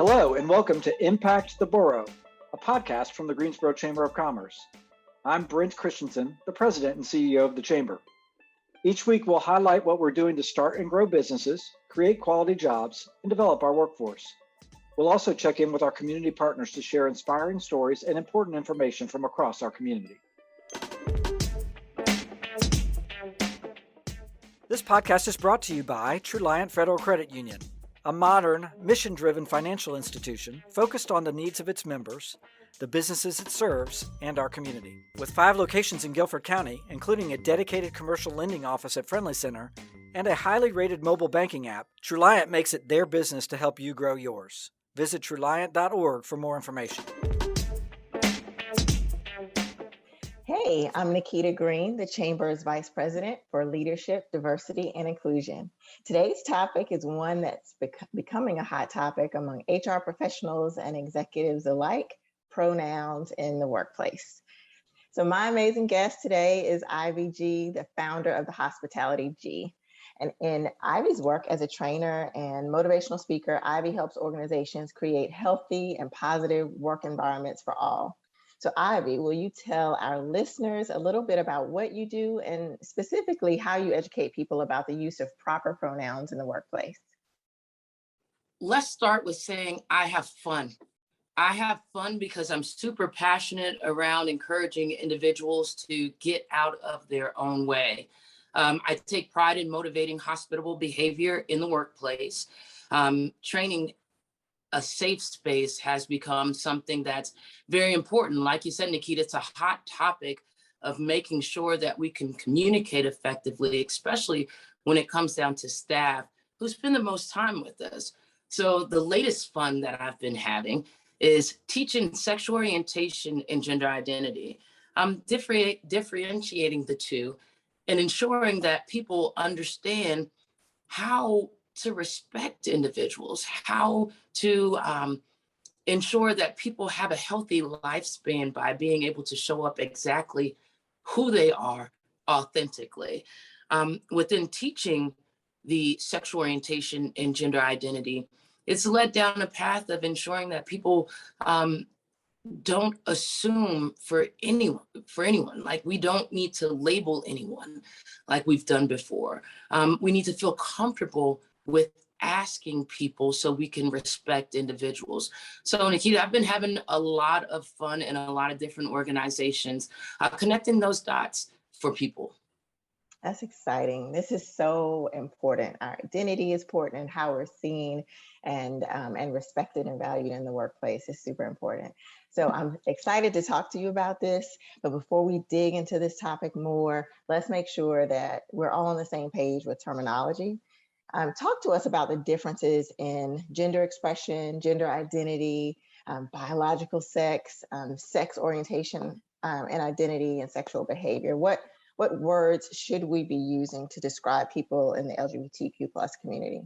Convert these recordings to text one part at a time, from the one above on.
Hello, and welcome to Impact the Borough, a podcast from the Greensboro Chamber of Commerce. I'm Brent Christensen, the President and CEO of the Chamber. Each week, we'll highlight what we're doing to start and grow businesses, create quality jobs, and develop our workforce. We'll also check in with our community partners to share inspiring stories and important information from across our community. This podcast is brought to you by Truliant Federal Credit Union, a modern, mission-driven financial institution focused on the needs of its members, the businesses it serves, and our community. With 5 locations in Guilford County, including a dedicated commercial lending office at Friendly Center and a highly rated mobile banking app, Truliant makes it their business to help you grow yours. Visit Truliant.org for more information. Hey, I'm Nikita Green, the Chamber's Vice President for Leadership, Diversity, and Inclusion. Today's topic is one that's becoming a hot topic among HR professionals and executives alike: pronouns in the workplace. So my amazing guest today is Ivy G, the founder of the Hospitality G. And in Ivy's work as a trainer and motivational speaker, Ivy helps organizations create healthy and positive work environments for all. So Ivy, will you tell our listeners a little bit about what you do and specifically how you educate people about the use of proper pronouns in the workplace? Let's start with saying I have fun. I have fun because I'm super passionate around encouraging individuals to get out of their own way. I take pride in motivating hospitable behavior in the workplace. Training a safe space has become something that's very important. Like you said, Nikita, it's a hot topic of making sure that we can communicate effectively, especially when it comes down to staff who spend the most time with us. So the latest fun that I've been having is teaching sexual orientation and gender identity. I'm differentiating the two and ensuring that people understand how to respect individuals, how to ensure that people have a healthy lifespan by being able to show up exactly who they are authentically. Within teaching the sexual orientation and gender identity, it's led down a path of ensuring that people don't assume for anyone. Like, we don't need to label anyone like we've done before. We need to feel comfortable with asking people so we can respect individuals. So Nikita, I've been having a lot of fun in a lot of different organizations, connecting those dots for people. That's exciting. This is so important. Our identity is important, and how we're seen and respected and valued in the workplace is super important. So I'm excited to talk to you about this. But before we dig into this topic more, let's make sure that we're all on the same page with terminology. Talk to us about the differences in gender expression, gender identity, biological sex, sex orientation and identity, and sexual behavior. What words should we be using to describe people in the LGBTQ+ community?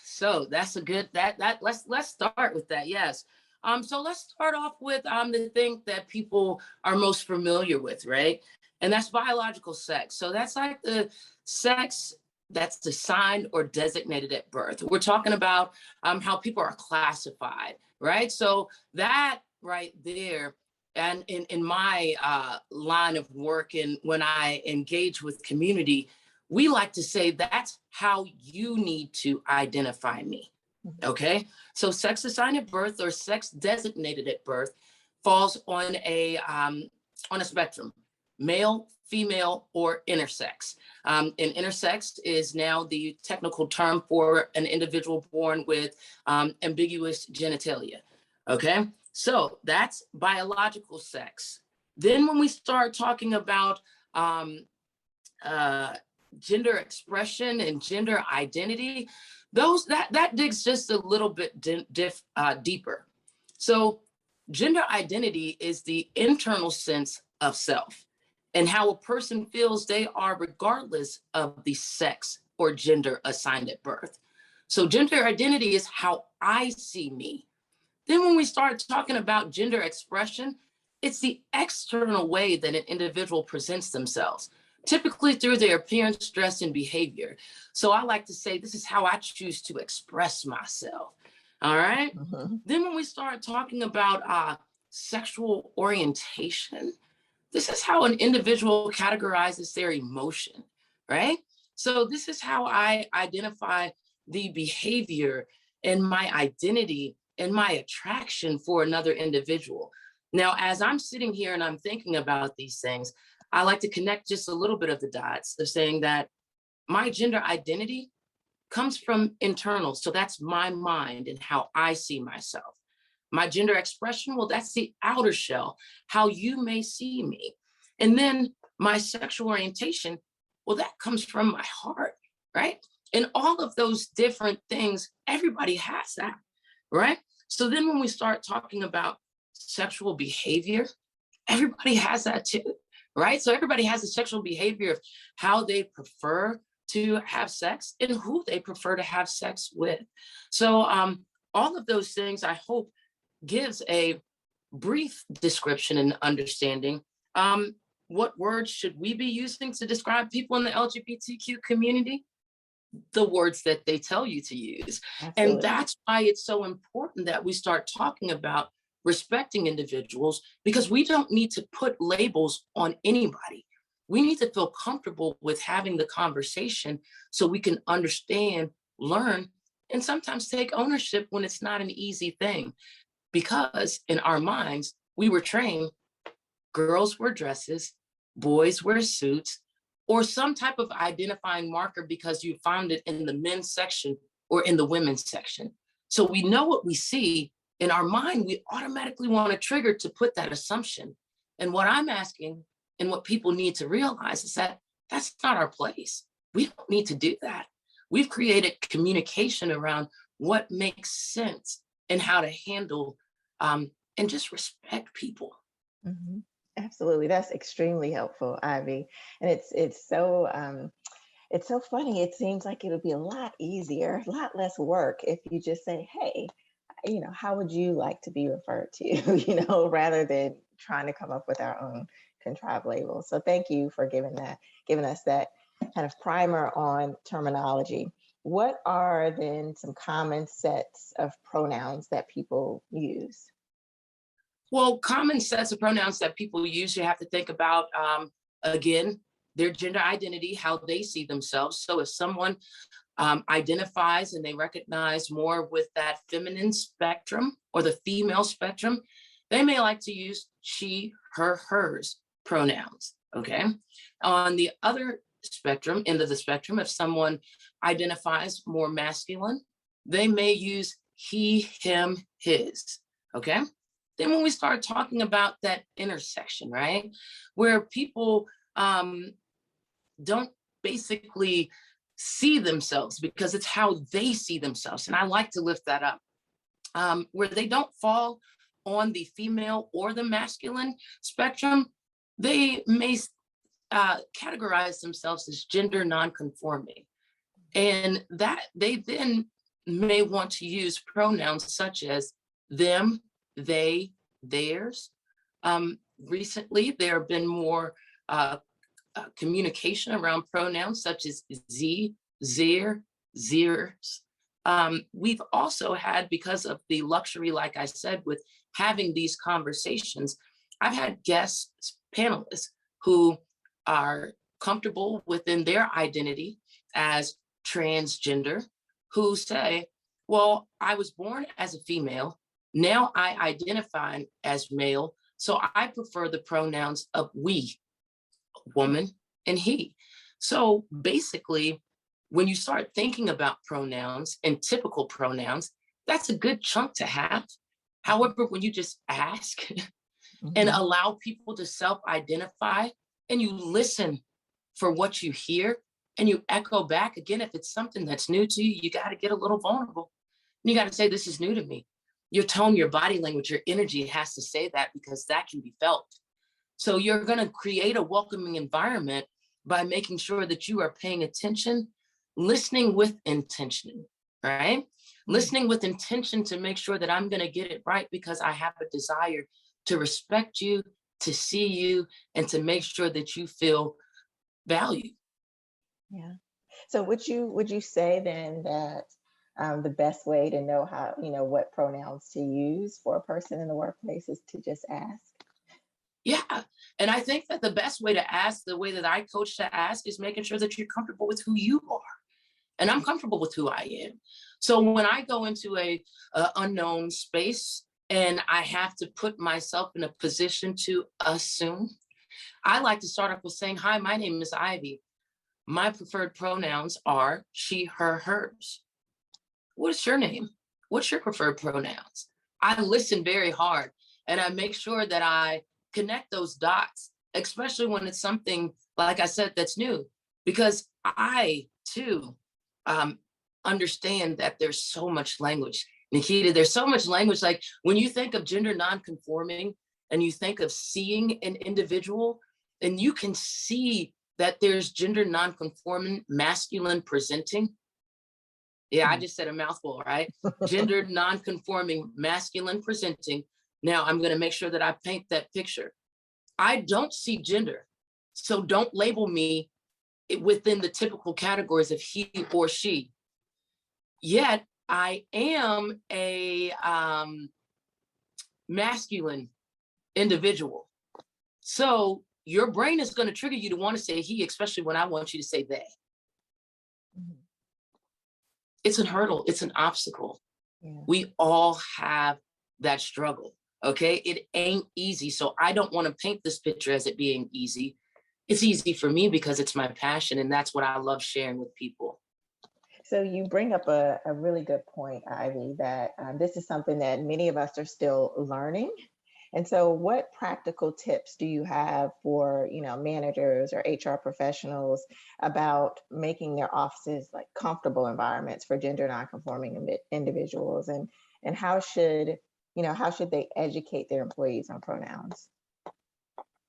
So that's a good, let's start with that. Yes. So let's start off with the thing that people are most familiar with, right? And that's biological sex. So that's like the sex that's assigned or designated at birth. We're talking about how people are classified, right? So that right there, and in my line of work, and when I engage with community, we like to say that's how you need to identify me, okay? So sex assigned at birth or sex designated at birth falls on a spectrum: male, female, or intersex. And intersex is now the technical term for an individual born with ambiguous genitalia, okay? So that's biological sex. Then when we start talking about gender expression and gender identity, that digs just a little bit deeper. So gender identity is the internal sense of self and how a person feels they are regardless of the sex or gender assigned at birth. So gender identity is how I see me. Then when we start talking about gender expression, it's the external way that an individual presents themselves. typically through their appearance, dress, and behavior. So I like to say, this is how I choose to express myself. All right. Mhm. Then when we start talking about sexual orientation, this is how an individual categorizes their emotion, right? So this is how I identify the behavior and my identity and my attraction for another individual. Now, as I'm sitting here and I'm thinking about these things, I like to connect just a little bit of the dots of saying that my gender identity comes from internal. So that's my mind and how I see myself. My gender expression, well, that's the outer shell, how you may see me. And then my sexual orientation, well, that comes from my heart, right? And all of those different things, everybody has that, right? So then when we start talking about sexual behavior, everybody has that too, right? So everybody has a sexual behavior of how they prefer to have sex and who they prefer to have sex with. So all of those things, I hope, gives a brief description and understanding. What words should we be using to describe people in the LGBTQ community? The words that they tell you to use. And Absolutely. that's why it's so important that we start talking about respecting individuals, because we don't need to put labels on anybody. We need to feel comfortable with having the conversation so we can understand, learn, and sometimes take ownership when it's not an easy thing. Because in our minds, we were trained girls wear dresses, boys wear suits, or some type of identifying marker because you found it in the men's section or in the women's section. So we know what we see in our mind, we automatically want to trigger to put that assumption. And what I'm asking and what people need to realize is that that's not our place. We don't need to do that. We've created communication around what makes sense and how to handle and just respect people. Hmm. Absolutely. That's extremely helpful, Ivy. And it's so funny. It seems like it'll be a lot easier, a lot less work if you just say, hey, how would you like to be referred to, rather than trying to come up with our own contrived labels. So thank you for giving us that kind of primer on terminology. What are then some common sets of pronouns that people use? Well, common sets of pronouns that people use, you have to think about, again, their gender identity, how they see themselves. So if someone identifies and they recognize more with that feminine spectrum or the female spectrum, they may like to use she, her, hers pronouns, okay? On the other spectrum, end of the spectrum, if someone identifies more masculine, they may use he, him, his, okay? Then when we start talking about that intersection, right, where people don't basically see themselves because it's how they see themselves. And I like to lift that up, where they don't fall on the female or the masculine spectrum, they may categorize themselves as gender nonconforming. And that they then may want to use pronouns such as them, they, theirs. Recently, there have been more communication around pronouns such as z, zir, zirs. We've also had, because of the luxury, like I said, with having these conversations, I've had guests, panelists who are comfortable within their identity as transgender, who say, well, I was born as a female, now I identify as male, so I prefer the pronouns of we, woman, and he. So basically, when you start thinking about pronouns and typical pronouns, that's a good chunk to have. However, when you just ask and Mhm. allow people to self-identify and you listen for what you hear and you echo back, again, if it's something that's new to you, you got to get a little vulnerable. And you got to say, this is new to me. Your tone, your body language, your energy has to say that, because that can be felt. So you're going to create a welcoming environment by making sure that you are paying attention, listening with intention, right? Listening with intention to make sure that I'm going to get it right, because I have a desire to respect you, to see you, and to make sure that you feel value. Yeah. So would you say then that the best way to know how, what pronouns to use for a person in the workplace is to just ask? Yeah. And I think that the best way to ask, the way that I coach to ask, is making sure that you're comfortable with who you are. And I'm comfortable with who I am. So when I go into a unknown space and I have to put myself in a position to assume, I like to start off with saying, "Hi, my name is Ivy. My preferred pronouns are she, her, hers. What's your name? What's your preferred pronouns?" I listen very hard and I make sure that I connect those dots, especially when it's something, like I said, that's new, because I too um, understand that there's so much language. Nikita, there's so much language. Like when you think of gender nonconforming and you think of seeing an individual, and you can see that there's gender nonconforming, masculine presenting. Yeah, I just said a mouthful, right? Gender nonconforming, masculine presenting. Now I'm going to make sure that I paint that picture. I don't see gender, so don't label me within the typical categories of he or she. Yet I am a masculine individual. So your brain is going to trigger you to want to say he, especially when I want you to say they. Mhm. It's a hurdle. It's an obstacle. Yeah. We all have that struggle. Okay. It ain't easy. So I don't want to paint this picture as it being easy. It's easy for me because it's my passion. And that's what I love sharing with people. So you bring up a really good point, Ivy, that this is something that many of us are still learning. And so what practical tips do you have for, managers or HR professionals about making their offices like comfortable environments for gender nonconforming individuals? And how should they educate their employees on pronouns?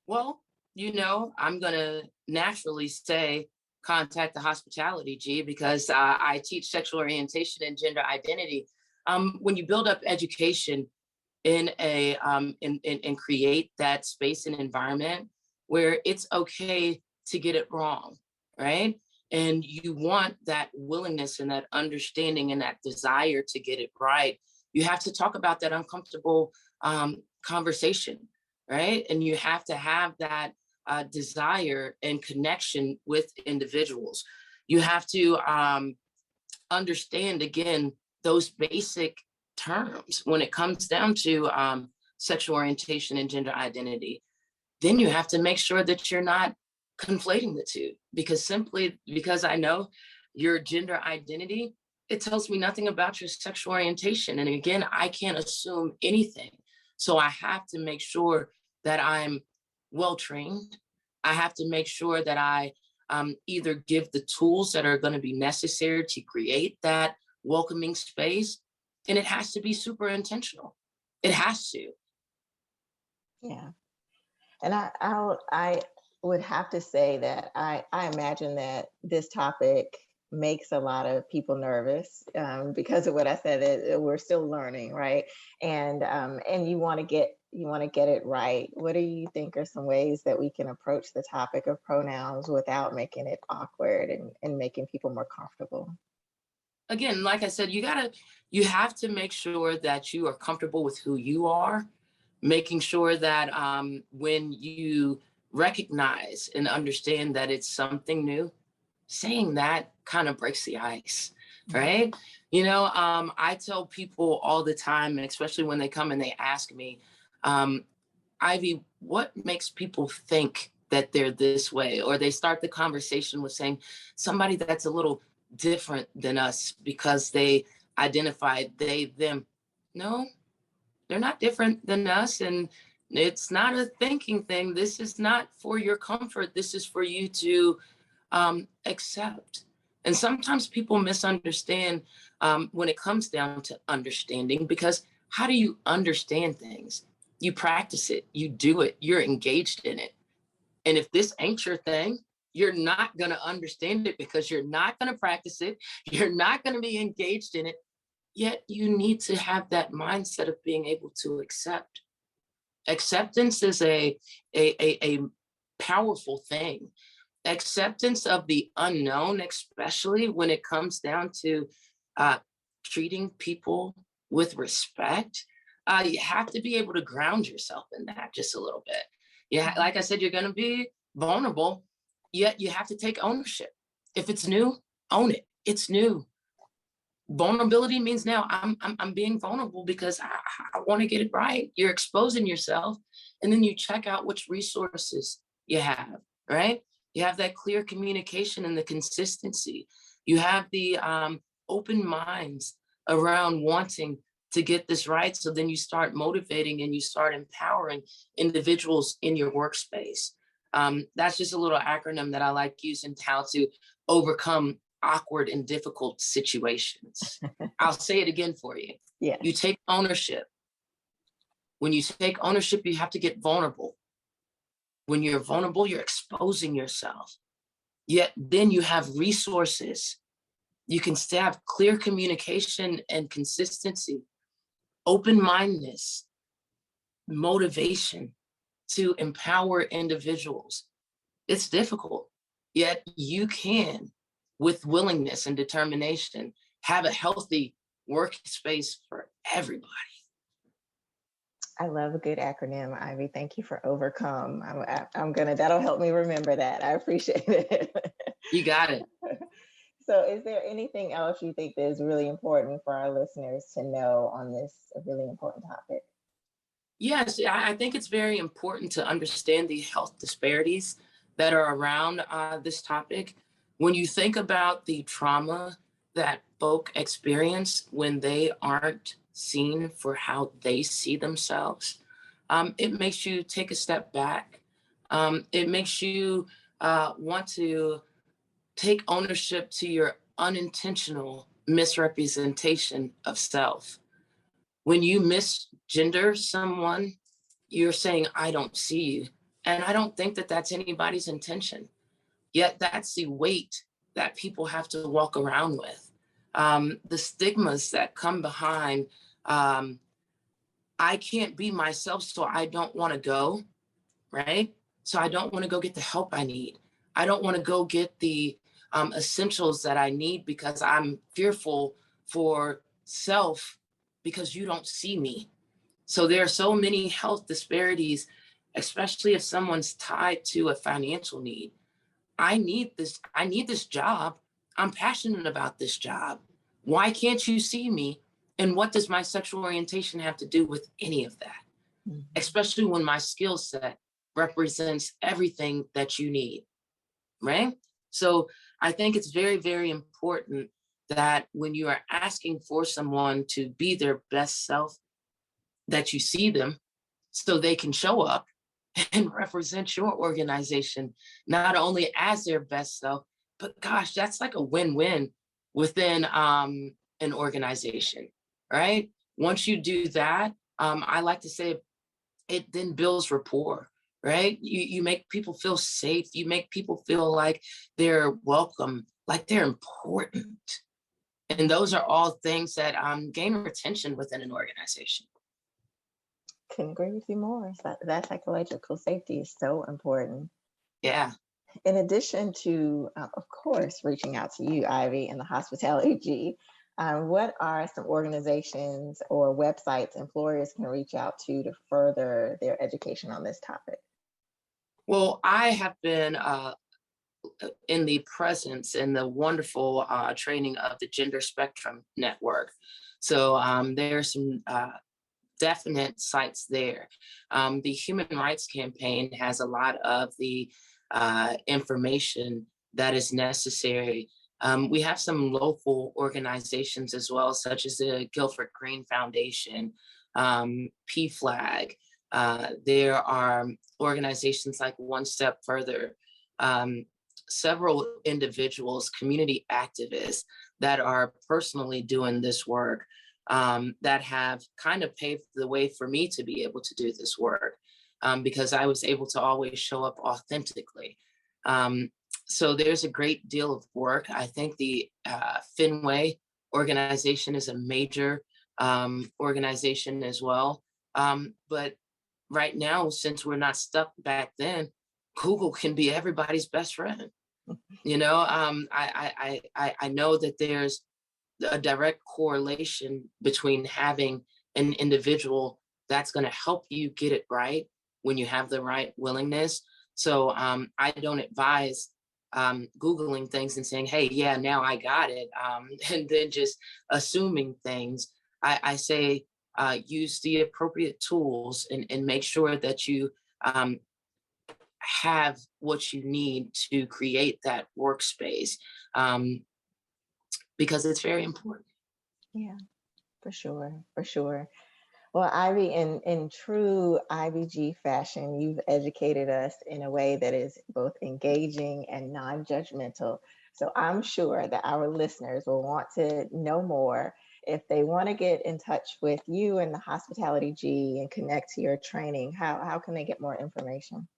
Well, I'm going to naturally say contact the hospitality, G, because I teach sexual orientation and gender identity. When you build up education in and create that space and environment where it's okay to get it wrong, right? And you want that willingness and that understanding and that desire to get it right. You have to talk about that uncomfortable conversation, right? And you have to have that desire and connection with individuals. You have to understand, again, those basic terms when it comes down to sexual orientation and gender identity. Then you have to make sure that you're not conflating the two, because simply because I know your gender identity, it tells me nothing about your sexual orientation. And again, I can't assume anything. So I have to make sure that I'm well trained. I have to make sure that I either give the tools that are going to be necessary to create that welcoming space. And it has to be super intentional. It has to. Yeah. And I would have to say that I imagine that this topic makes a lot of people nervous because of what I said. That we're still learning, right? And you want to get it right. What do you think are some ways that we can approach the topic of pronouns without making it awkward and making people more comfortable? Again, like I said, you have to make sure that you are comfortable with who you are, making sure that when you recognize and understand that it's something new, saying that kind of breaks the ice, right? I tell people all the time, and especially when they come and they ask me, Ivy, what makes people think that they're this way? Or they start the conversation with saying somebody that's a little different than us because they identify they, them. No, they're not different than us. And it's not a thinking thing. This is not for your comfort. This is for you to accept. And sometimes people misunderstand when it comes down to understanding, because how do you understand things? You practice it, you do it, you're engaged in it. And if this ain't your thing, you're not going to understand it because you're not going to practice it. You're not going to be engaged in it. Yet you need to have that mindset of being able to accept. Acceptance is a powerful thing. Acceptance of the unknown, especially when it comes down to uh, treating people with respect. You have to be able to ground yourself in that just a little bit. Yeah, like I said, you're going to be vulnerable, yet you have to take ownership. If it's new, own it. It's new. Vulnerability means now I'm being vulnerable because I want to get it right. You're exposing yourself, and then you check out which resources you have, right? You have that clear communication and the consistency. You have the open minds around wanting to get this right. So then you start motivating and you start empowering individuals in your workspace. That's just a little acronym that I like using, how to overcome awkward and difficult situations. I'll say it again for you. Yes. You take ownership. When you take ownership, you have to get vulnerable. When you're vulnerable, you're exposing yourself. Yet then you have resources. You can have clear communication and consistency, open-mindedness, motivation to empower individuals. It's difficult, yet you can, with willingness and determination, have a healthy workspace for everybody. I love a good acronym, Ivy. Thank you for overcome. That'll help me remember that. I appreciate it. You got it. So is there anything else you think that is really important for our listeners to know on this really important topic? Yes, I think it's very important to understand the health disparities that are around this topic. When you think about the trauma that folk experience when they aren't seen for how they see themselves, it makes you take a step back. It makes you want to take ownership to your unintentional misrepresentation of self. When you misgender someone, you're saying, I don't see you. And I don't think that that's anybody's intention. Yet that's the weight that people have to walk around with. The stigmas that come behind, I can't be myself, so I don't want to go, right? So I don't want to go get the help I need. I don't want to go get the essentials that I need because I'm fearful for self because you don't see me. So there are so many health disparities, especially if someone's tied to a financial need. I need this job. I'm passionate about this job. Why can't you see me? And what does my sexual orientation have to do with any of that? Mm-hmm. Especially when my skill set represents everything that you need, right? So I think it's very, very important that when you are asking for someone to be their best self, that you see them so they can show up and represent your organization, not only as their best self, but gosh, that's like a win-win within an organization, right? Once you do that, I like to say it then builds rapport, right? You make people feel safe. You make people feel like they're welcome, like they're important. And those are all things that gain retention within an organization. Couldn't agree with you more. That psychological safety is so important. Yeah. In addition to, of course, reaching out to you, Ivy, and the Hospitality G, what are some organizations or websites employers can reach out to further their education on this topic? Well, I have been in the presence and the wonderful training of the Gender Spectrum Network. So there's some definite sites there. The Human Rights Campaign has a lot of the information that is necessary. We have some local organizations as well, such as the Guilford Green Foundation, PFLAG. There are organizations like One Step Further, several individuals, community activists that are personally doing this work, that have kind of paved the way for me to be able to do this work, because I was able to always show up authentically. So there's a great deal of work. I think the Finway organization is a major organization as well. But right now, since we're not stuck back then, Google can be everybody's best friend. You know, I know that there's a direct correlation between having an individual that's going to help you get it right when you have the right willingness. So I don't advise Googling things and saying, hey, yeah, now I got it. And then just assuming things. I say use the appropriate tools and make sure that you have what you need to create that workspace, because it's very important. Yeah, for sure, for sure. Well, Ivy, in true IBG fashion, you've educated us in a way that is both engaging and non-judgmental. So I'm sure that our listeners will want to know more. If they want to get in touch with you and the Hospitality G and connect to your training, how can they get more information?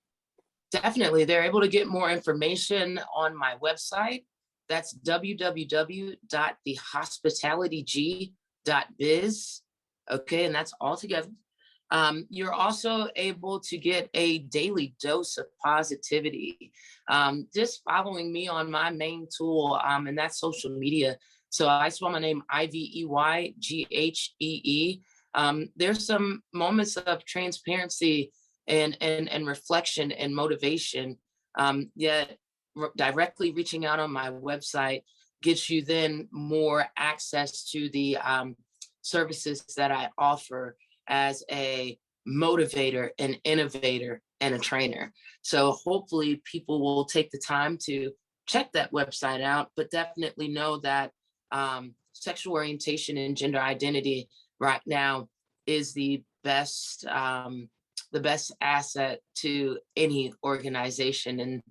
Definitely. They're able to get more information on my website. That's www.thehospitalityg.biz. Okay, and that's all together. You're also able to get a daily dose of positivity, just following me on my main tool, and that's social media. So I spell my name Iveyghee. There's some moments of transparency and reflection and motivation. Yet directly reaching out on my website gets you then more access to the services that I offer as a motivator, an innovator, and a trainer. So hopefully people will take the time to check that website out, but definitely know that sexual orientation and gender identity right now is the best asset to any organization, and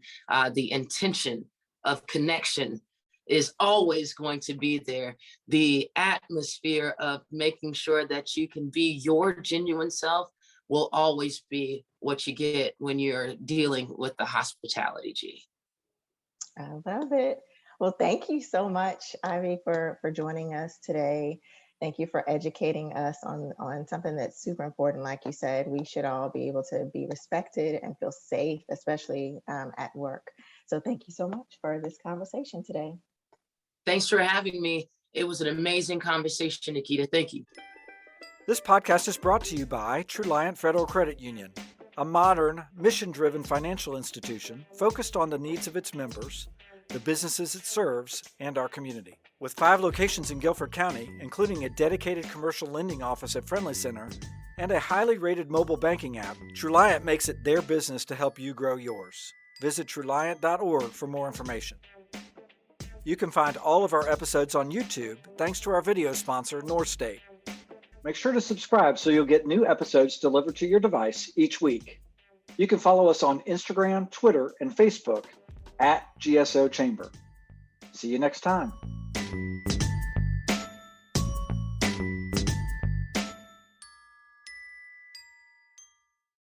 the intention of connection is always going to be there. The atmosphere of making sure that you can be your genuine self will always be what you get when you're dealing with the Hospitality G. I love it. Well, thank you so much, Ivy, for joining us today. Thank you for educating us on something that's super important. Like you said, we should all be able to be respected and feel safe, especially at work. So thank you so much for this conversation today. Thanks for having me. It was an amazing conversation, Nikita. Thank you. This podcast is brought to you by Truliant Federal Credit Union, a modern, mission-driven financial institution focused on the needs of its members, the businesses it serves, and our community. With 5 locations in Guilford County, including a dedicated commercial lending office at Friendly Center and a highly rated mobile banking app, Truliant makes it their business to help you grow yours. Visit Truliant.org for more information. You can find all of our episodes on YouTube thanks to our video sponsor, North State. Make sure to subscribe so you'll get new episodes delivered to your device each week. You can follow us on Instagram, Twitter, and Facebook @GSO Chamber. See you next time.